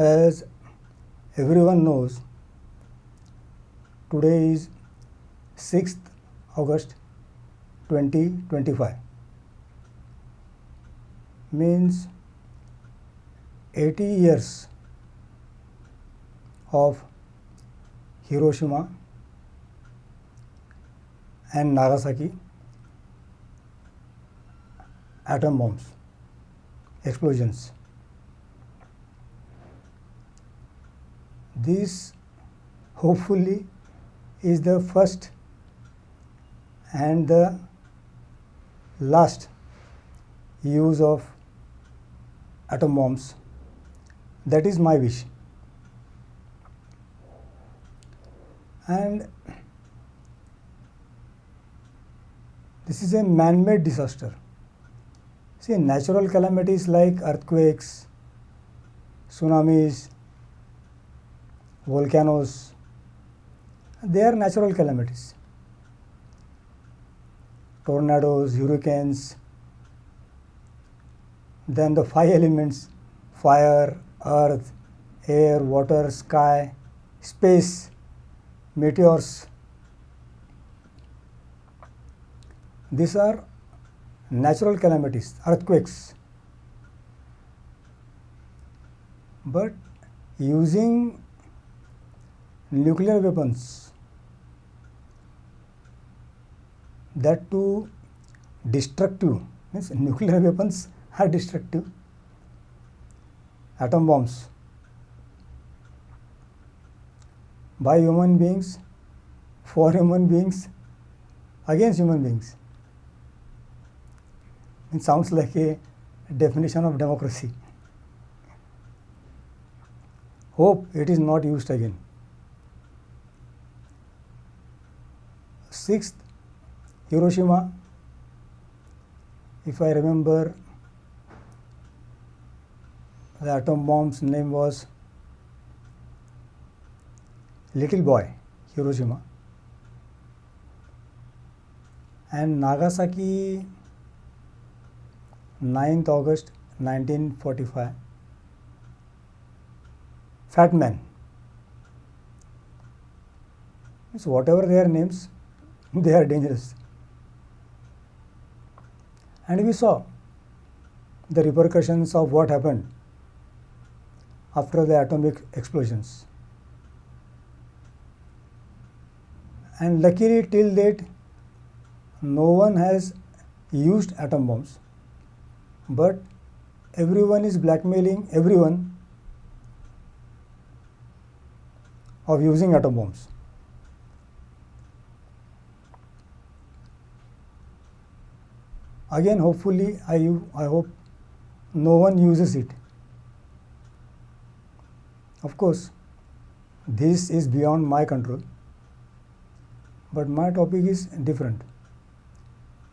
As everyone knows, today is 6th August 2025, means 80 years of Hiroshima and Nagasaki atom bombs explosions. This hopefully is the first and the last use of atom bombs. That is my wish. And this is a man-made disaster. See, natural calamities like earthquakes, tsunamis, volcanoes, they are natural calamities. Tornadoes, hurricanes, then the five elements: fire, earth, air, water, sky, space, meteors. These are natural calamities, earthquakes. But using nuclear weapons, that too destructive, means nuclear weapons are destructive, atom bombs, by human beings, for human beings, against human beings. It sounds like a definition of democracy. Hope it is not used again. 6th Hiroshima, if I remember, the atom bomb's name was Little Boy Hiroshima, and Nagasaki, 9th August 1945, Fat Man. So whatever their names, they are dangerous. And we saw the repercussions of what happened after the atomic explosions. And luckily till date, no one has used atom bombs, but everyone is blackmailing everyone of using atom bombs. Again, hopefully, I hope no one uses it. Of course, this is beyond my control, but my topic is different.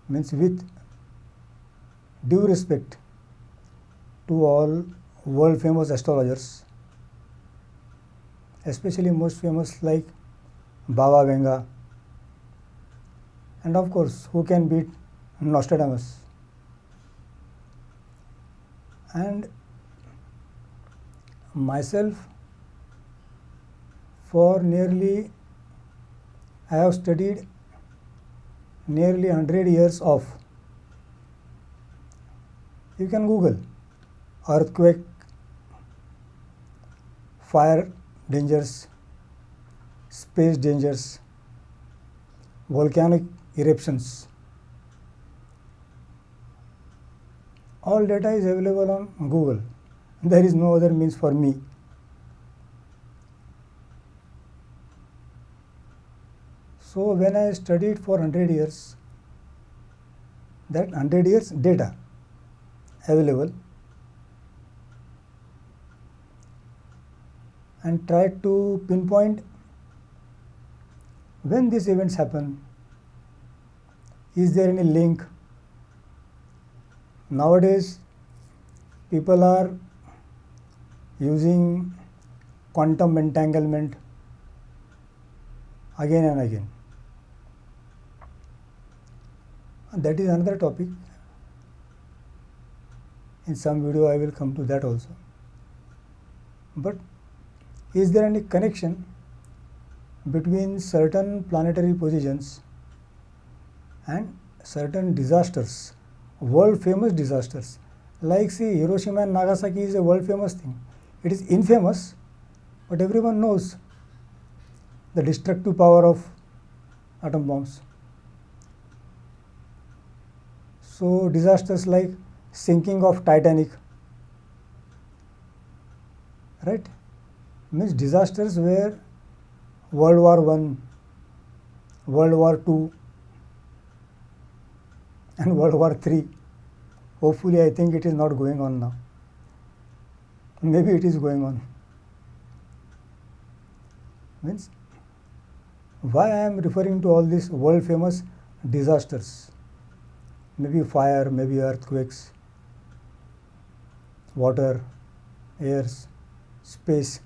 Means with due respect to all world famous astrologers, especially most famous like Baba Vanga, and of course, who can beat Nostradamus. And myself, for nearly, I have studied nearly 100 years of, you can Google, earthquake, fire dangers, space dangers, volcanic eruptions. All data is available on Google. There is no other means for me. So when I studied for 100 years, that 100 years data available, and tried to pinpoint when these events happen, is there any link. Nowadays, people are using quantum entanglement again and again. That is another topic. In some video I will come to that also. But is there any connection between certain planetary positions and certain disasters, world famous disasters? Like see, Hiroshima and Nagasaki is a world famous thing. It is infamous, but everyone knows the destructive power of atom bombs. So disasters like sinking of Titanic, right, means disasters where World War I, World War II and World War III. Hopefully I think it is not going on now. Maybe it is going on. Means why I am referring to all these world famous disasters? Maybe fire, maybe earthquakes, water, airs, space.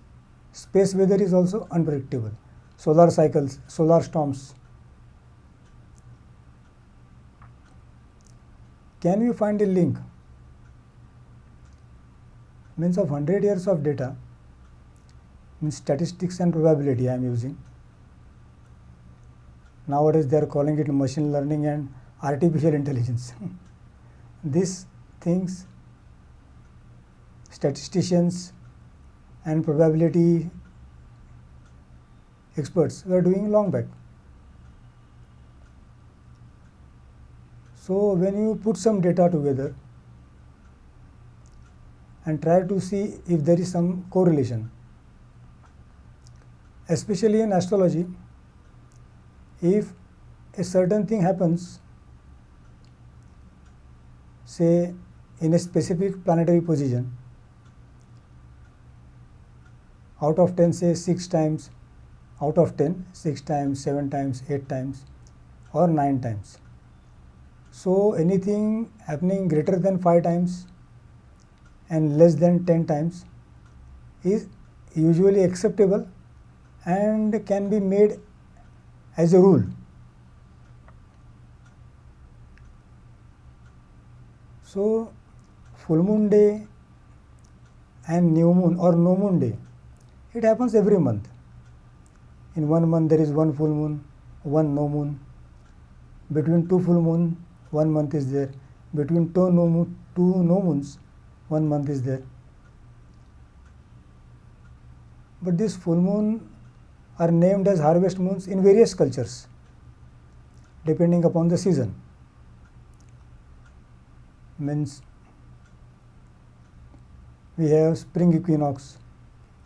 Space weather is also unpredictable. Solar cycles, solar storms. Can we find a link? Means of 100 years of data, means statistics and probability I am using. Nowadays they are calling it machine learning and artificial intelligence. These things, statisticians and probability experts were doing long back. So when you put some data together and try to see if there is some correlation, especially in astrology, if a certain thing happens, say in a specific planetary position, out of 10 say 6 times, out of 10 6 times, 7 times, 8 times or 9 times. So anything happening greater than 5 times and less than 10 times is usually acceptable and can be made as a rule. So full moon day and new moon or no moon day, it happens every month. In one month there is one full moon, one no moon. Between two full moon, 1 month is there. Between two no moons, 1 month is there. But these full moon are named as harvest moons in various cultures, depending upon the season. Means we have spring equinox,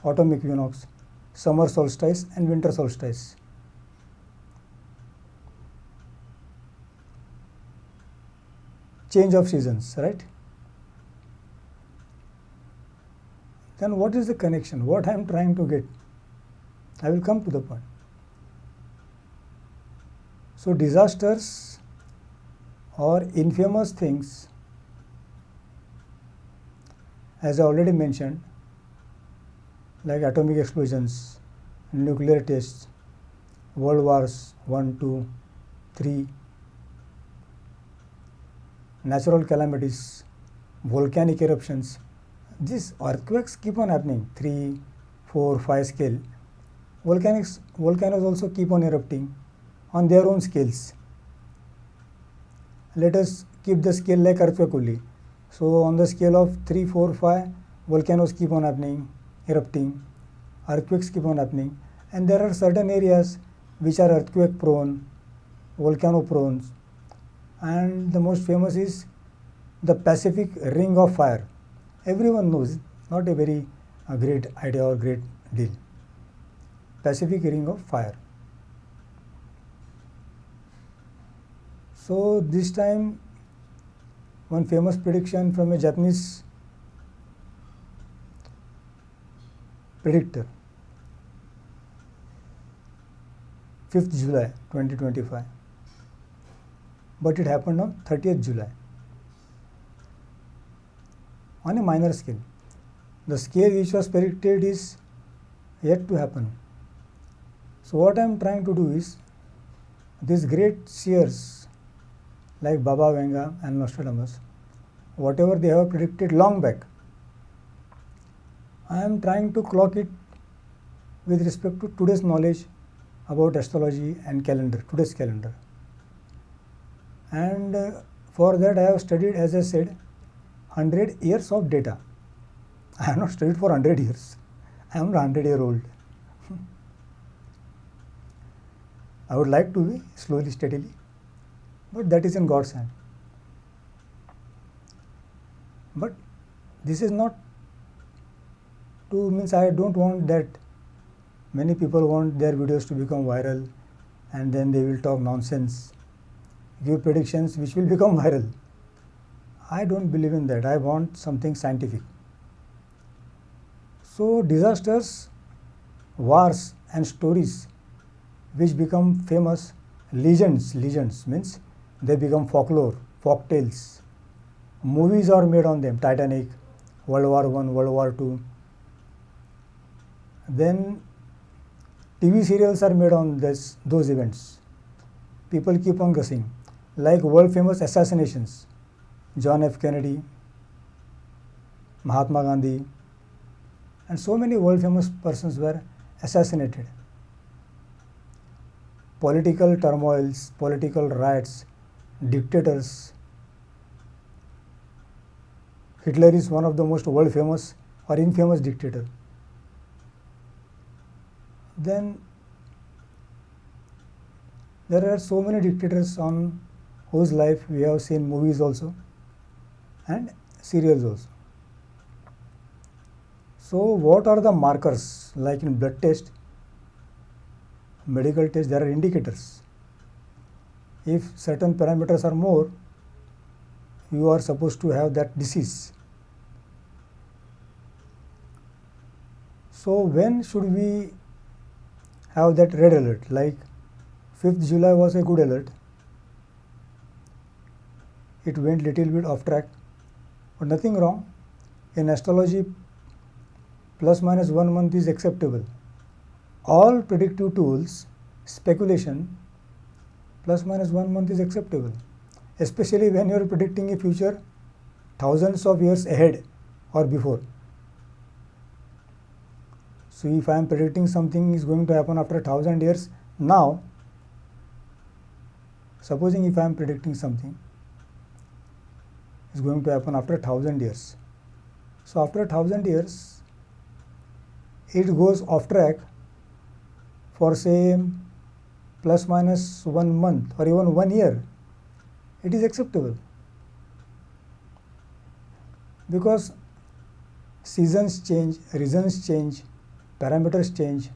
autumn equinox, summer solstice and winter solstice. Change of seasons, right? Then what is the connection? What I am trying to get? I will come to the point. So disasters or infamous things, as I already mentioned, like atomic explosions, nuclear tests, World Wars 1, 2, 3, natural calamities, volcanic eruptions. These earthquakes keep on happening, 3, 4, 5 scale. Volcanoes also keep on erupting on their own scales. Let us keep the scale like earthquake only. So on the scale of 3, 4, 5, volcanoes keep on happening, erupting, earthquakes keep on happening, and there are certain areas which are earthquake prone, volcano prone, and the most famous is the Pacific Ring of Fire. Everyone knows, not a very great idea or great deal. Pacific Ring of Fire. So this time one famous prediction from a Japanese predictor, 5th July 2025, but it happened on 30th July on a minor scale. The scale which was predicted is yet to happen. So what I am trying to do is, these great seers like Baba Vanga and Nostradamus, whatever they have predicted long back, I am trying to clock it with respect to today's knowledge about astrology and calendar, today's calendar. And for that I have studied, as I said, 100 years of data. I have not studied for 100 years. I am 100-year-old. I would like to be slowly, steadily, but that is in God's hand. But this is not to means I don't want that. Many people want their videos to become viral and then they will talk nonsense, give predictions which will become viral. I don't believe in that. I want something scientific. So disasters, wars and stories which become famous, legends means they become folklore, folk tales. Movies are made on them, Titanic, World War I, World War II. Then TV serials are made on those events. People keep on guessing, like world famous assassinations, John F. Kennedy, Mahatma Gandhi, and so many world famous persons were assassinated. Political turmoils, political riots, dictators. Hitler is one of the most world famous or infamous dictator. Then there are so many dictators on whose life we have seen movies also and serials also. So what are the markers? Like in blood test, medical test, there are indicators. If certain parameters are more, you are supposed to have that disease. So when should we have that red alert? Like 5th July was a good alert. It went little bit off track, but nothing wrong. In astrology, plus minus 1 month is acceptable. All predictive tools, speculation, plus minus 1 month is acceptable, especially when you are predicting a future thousands of years ahead or before. So if I am predicting something is going to happen after 1000 years now, supposing if I am predicting something is going to happen after 1000 years. So after 1000 years, it goes off track for say plus minus 1 month or even 1 year, it is acceptable, because seasons change, reasons change, parameters change.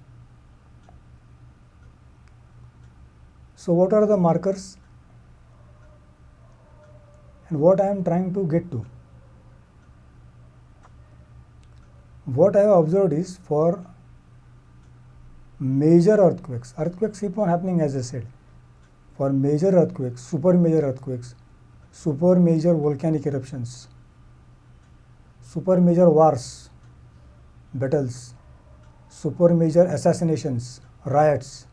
So what are the markers and what I am trying to get to? What I have observed is, for major earthquakes keep on happening, as I said. For major earthquakes, super major volcanic eruptions, super major wars, battles, super major assassinations, riots.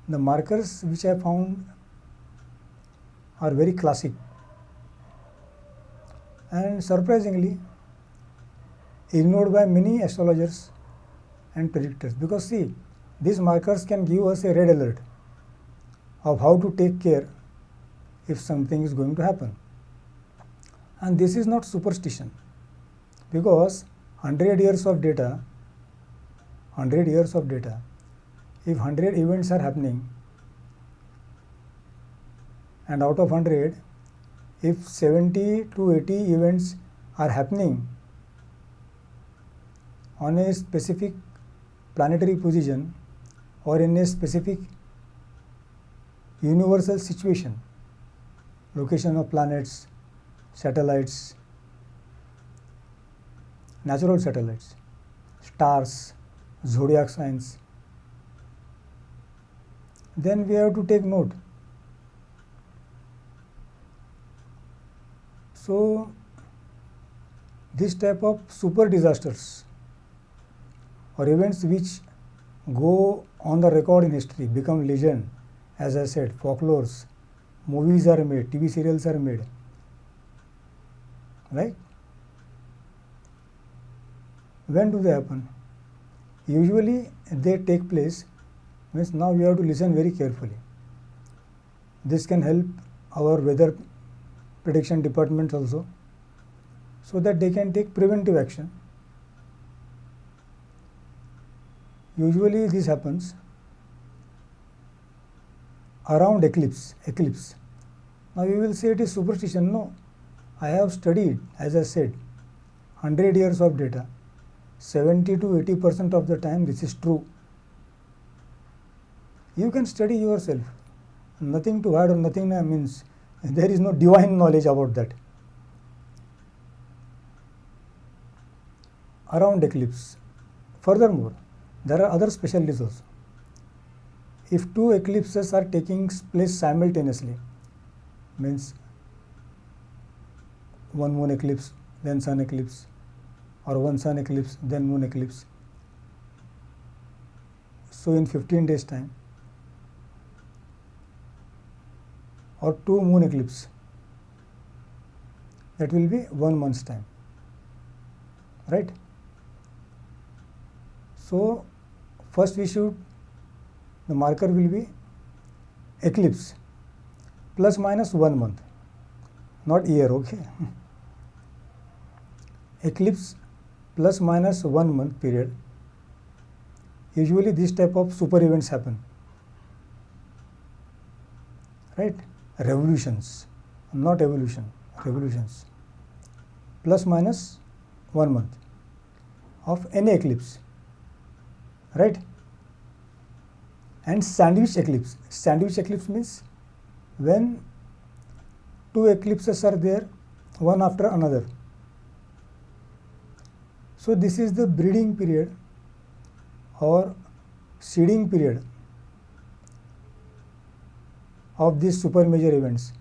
The markers which I found are very classic, and surprisingly ignored by many astrologers and predictors, because see, these markers can give us a red alert of how to take care if something is going to happen. And this is not superstition, because 100 years of data, if 100 events are happening, and out of 100, if 70 to 80 events are happening on a specific planetary position or in a specific universal situation, location of planets, satellites, natural satellites, stars, zodiac signs, then we have to take note. So this type of super disasters or events which go on the record in history, become legend, as I said, folklores, movies are made, TV serials are made, right? When do they happen? Usually they take place, means now we have to listen very carefully. This can help our weather prediction departments also, so that they can take preventive action. Usually this happens around eclipse. Now you will say it is superstition. No, I have studied, as I said, 100 years of data. 70 to 80% of the time this is true. You can study yourself. Nothing to add or nothing means there is no divine knowledge about that. Around eclipse. Furthermore, there are other specialties also. If two eclipses are taking place simultaneously, means one moon eclipse, then sun eclipse, or one sun eclipse, then moon eclipse. So in 15 days time, or two moon eclipse, that will be 1 month's time, right? So first the marker will be eclipse plus minus 1 month, not year, okay? Eclipse plus minus 1 month period. Usually this type of super events happen, right? Revolutions, not evolution, revolutions. Plus minus 1 month of any eclipse, right? And sandwich eclipse. Sandwich eclipse means when two eclipses are there, one after another. So this is the breeding period or seeding period of these super major events,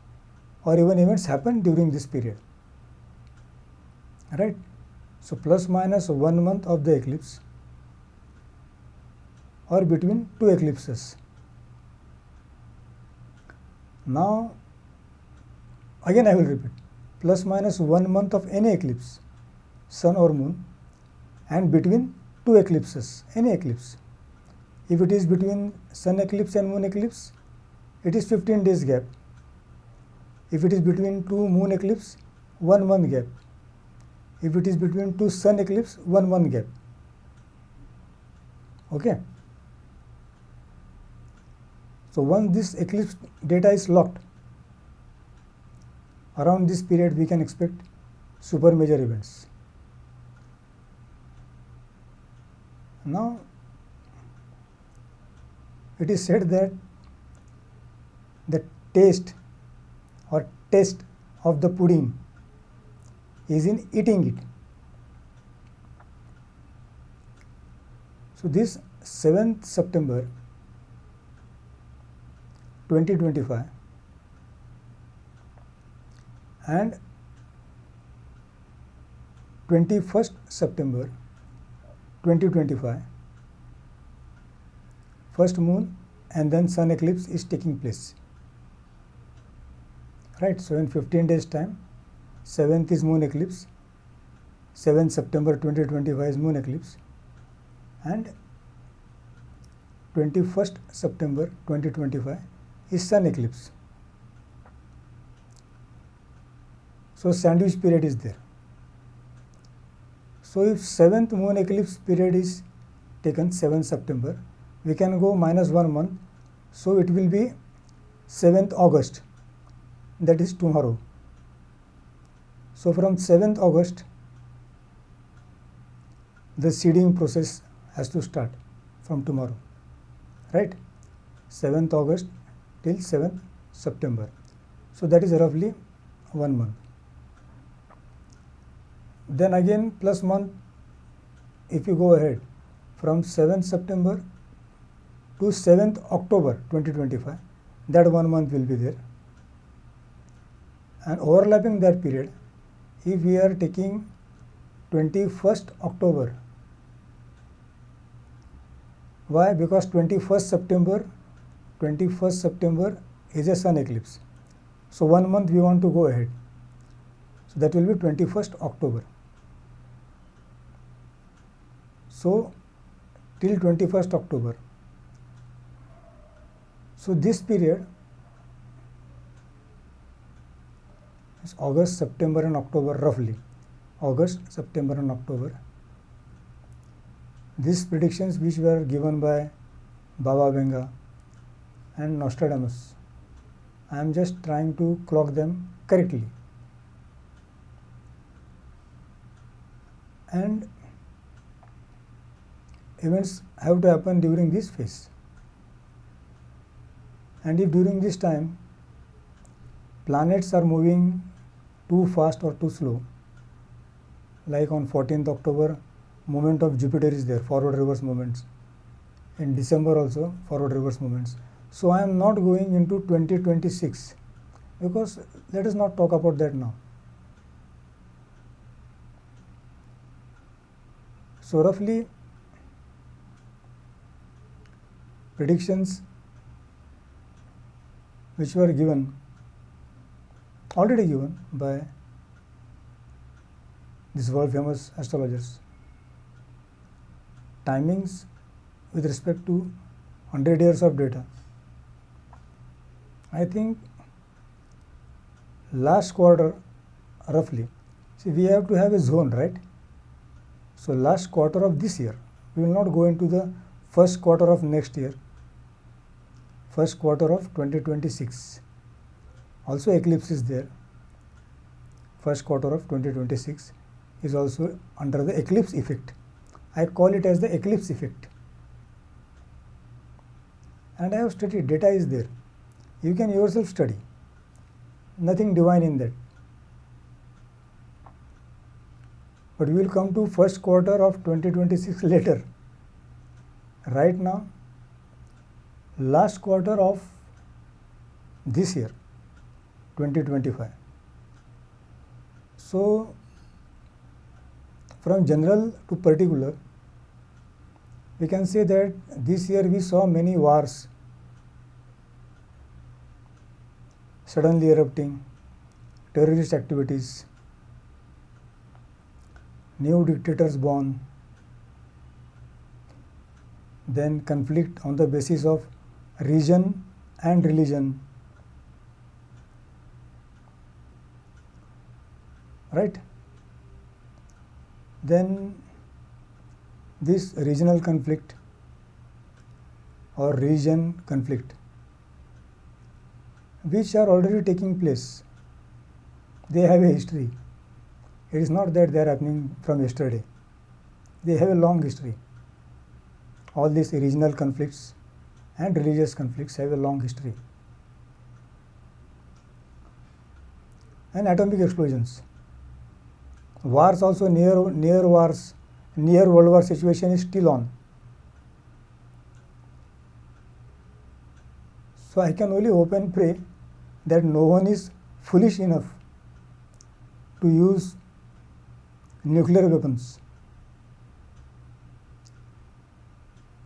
or even events happen during this period, right? So plus minus 1 month of the eclipse, or between two eclipses. Now again I will repeat, plus minus 1 month of any eclipse, sun or moon, and between two eclipses, any eclipse. If it is between sun eclipse and moon eclipse, it is 15 days gap. If it is between two moon eclipse, 1 month gap. If it is between two sun eclipse, 1 month gap. Okay. So once this eclipse data is locked, around this period we can expect super major events. Now it is said that the taste or test of the pudding is in eating it. So this 7th September 2025 and 21st September 2025, first moon and then sun eclipse is taking place, right? So in 15 days time, 7th is moon eclipse, 7th September 2025 is moon eclipse, and 21st September 2025 is sun eclipse. So sandwich period is there. So if 7th moon eclipse period is taken 7th September, we can go minus 1 month. So it will be 7th August, that is tomorrow. So from 7th August, the seeding process has to start from tomorrow, right? 7th August till 7th September. So that is roughly 1 month. Then again plus month, if you go ahead from 7th September to 7th October 2025, that 1 month will be there. And overlapping that period, if we are taking 21st October, why? Because 21st September is a sun eclipse. So 1 month we want to go ahead. So that will be 21st October. So till 21st October. So this period is August, September and October roughly. August, September and October. These predictions which were given by Baba Vanga and Nostradamus, I am just trying to clock them correctly. And events have to happen during this phase. And if during this time planets are moving too fast or too slow, like on 14th October, movement of Jupiter is there, forward reverse movements. In December also, forward reverse movements. So I am not going into 2026 because let us not talk about that now. So roughly predictions which were already given by these world famous astrologers. Timings with respect to 100 years of data. I think last quarter roughly, see we have to have a zone, right? So last quarter of this year, we will not go into the first quarter of next year, first quarter of 2026. Also eclipse is there. First quarter of 2026 is also under the eclipse effect. I call it as the eclipse effect. And I have studied, data is there. You can yourself study. Nothing divine in that. But we will come to first quarter of 2026 later. Right now, last quarter of this year, 2025. So, from general to particular, we can say that this year we saw many wars suddenly erupting, terrorist activities, new dictators born, then conflict on the basis of region and religion, right? Then this regional conflict or region conflict, which are already taking place, they have a history. It is not that they are happening from yesterday. They have a long history. All these regional conflicts and religious conflicts have a long history. And atomic explosions. Wars also, near wars, near World War situation is still on. So I can only hope and pray that no one is foolish enough to use nuclear weapons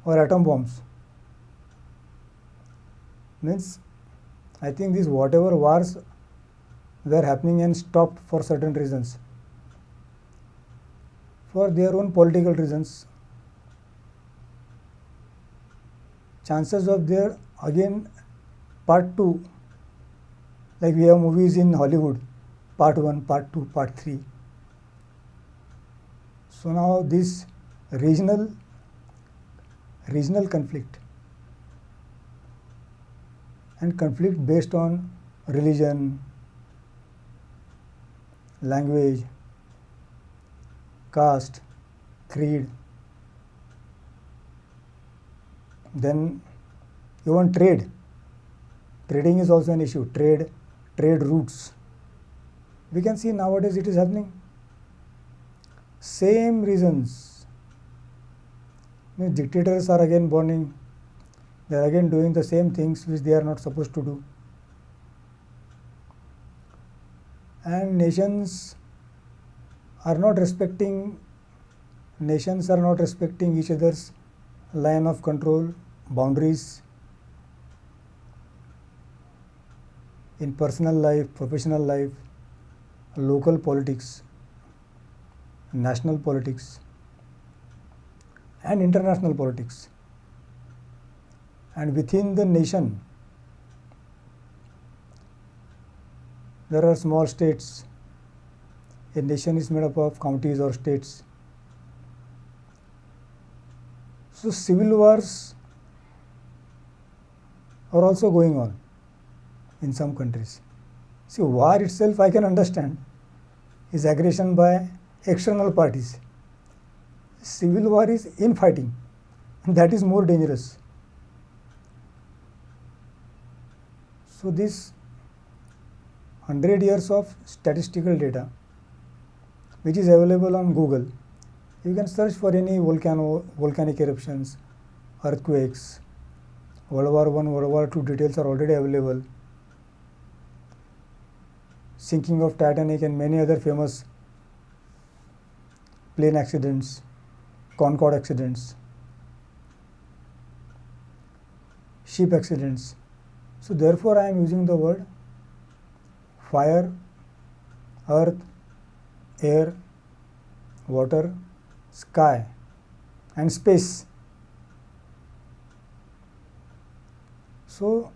or atom bombs. Means I think these whatever wars were happening and stopped for certain reasons, for their own political reasons, chances of their again part 2, like we have movies in Hollywood, part 1, part 2, part 3. So now this regional conflict and conflict based on religion, language, caste, creed, then even trade. Trading is also an issue. Trade routes. We can see nowadays it is happening. Same reasons. Dictators are again burning. They are again doing the same things which they are not supposed to do. And nations are not respecting each other's line of control, boundaries in personal life, professional life, local politics, national politics. and international politics. And within the nation, there are small states. A nation is made up of counties or states. So civil wars are also going on in some countries. See, war itself I can understand is aggression by external parties. Civil war is infighting, and that is more dangerous. So this 100 years of statistical data which is available on Google, you can search for any volcanic eruptions, earthquakes, World War I, World War II details are already available. Sinking of Titanic and many other famous plane accidents, Concorde accidents, ship accidents. So therefore I am using the word fire, earth, air, water, sky and space. So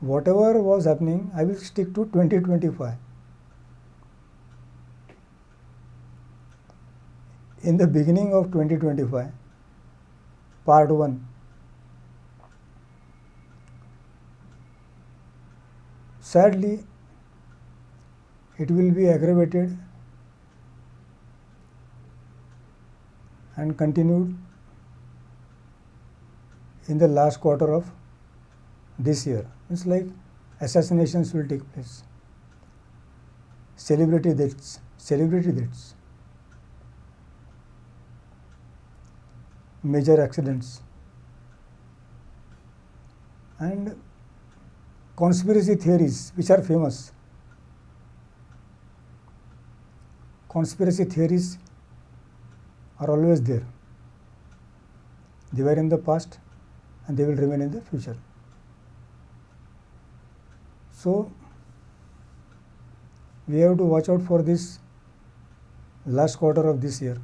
whatever was happening, I will stick to 2025. In the beginning of 2025, part 1, sadly, it will be aggravated and continued in the last quarter of this year. It's like assassinations will take place, celebrity deaths, major accidents, and conspiracy theories which are famous. Conspiracy theories are always there. They were in the past and they will remain in the future. So we have to watch out for this last quarter of this year.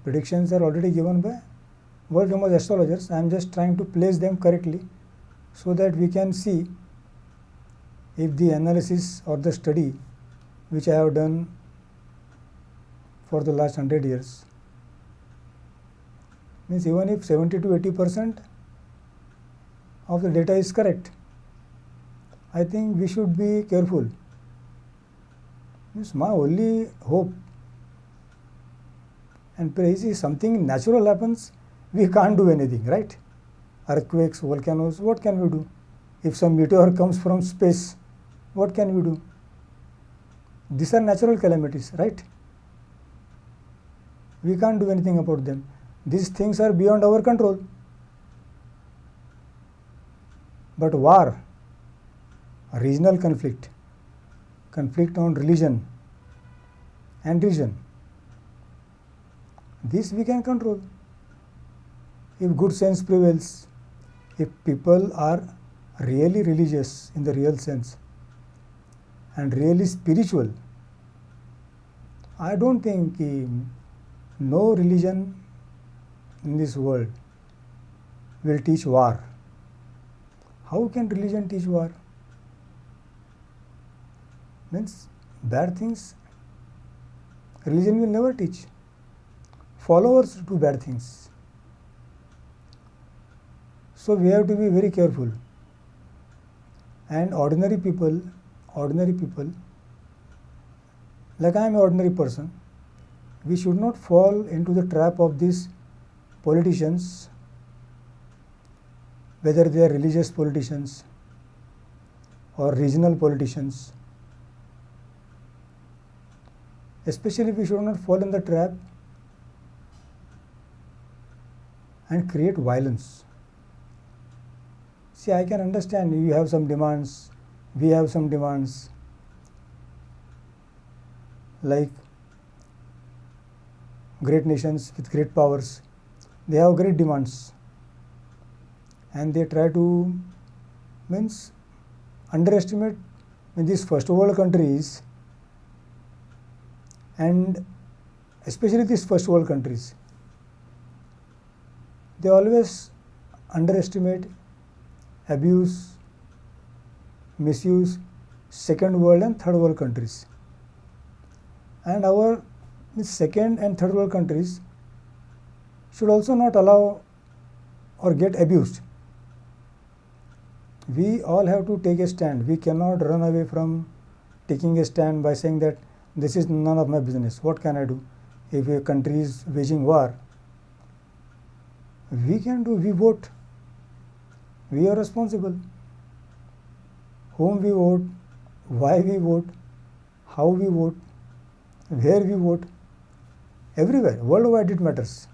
Predictions are already given by world famous astrologers. I am just trying to place them correctly so that we can see if the analysis or the study which I have done for the last 100 years means even if 70 to 80% of the data is correct, I think we should be careful. Means my only hope and praise is something natural happens, we can't do anything, right? Earthquakes, volcanoes, what can we do? If some meteor comes from space, what can we do? These are natural calamities, right? We can't do anything about them. These things are beyond our control. But war, regional conflict on religion and region, this we can control. If good sense prevails, if people are really religious in the real sense and really spiritual, I don't think no religion in this world will teach war. How can religion teach war? Means bad things religion will never teach. Followers do bad things. So we have to be very careful. And ordinary people, like I am an ordinary person, we should not fall into the trap of these politicians, whether they are religious politicians or regional politicians. Especially we should not fall in the trap and create violence. See, I can understand you have some demands, we have some demands, like great nations with great powers, they have great demands and they try to underestimate in these first world countries. And especially these first world countries, they always underestimate, abuse, misuse second world and third world countries. And our second and third world countries should also not allow or get abused. We all have to take a stand. We cannot run away from taking a stand by saying that this is none of my business. What can I do? If a country is waging war, we can do, we vote. We are responsible. Whom we vote, why we vote, how we vote, where we vote, everywhere, worldwide it matters.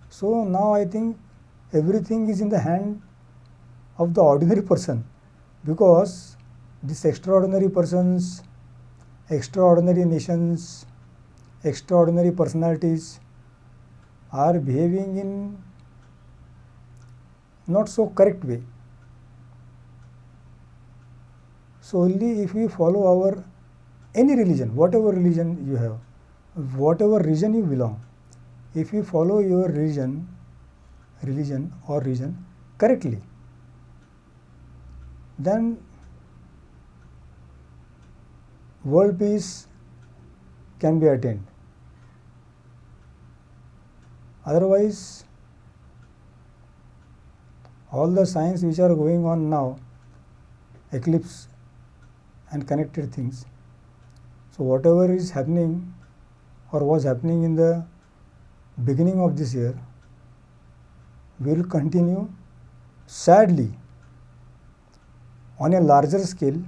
So now I think everything is in the hand of the ordinary person, because these extraordinary persons, extraordinary nations, extraordinary personalities are behaving in not so correct way. So only if we follow our any religion, whatever religion you have, whatever region you belong, if you follow your religion correctly, then world peace can be attained. Otherwise, all the science which are going on now, eclipse and connected things, so whatever is happening or was happening in the beginning of this year will continue, sadly, on a larger scale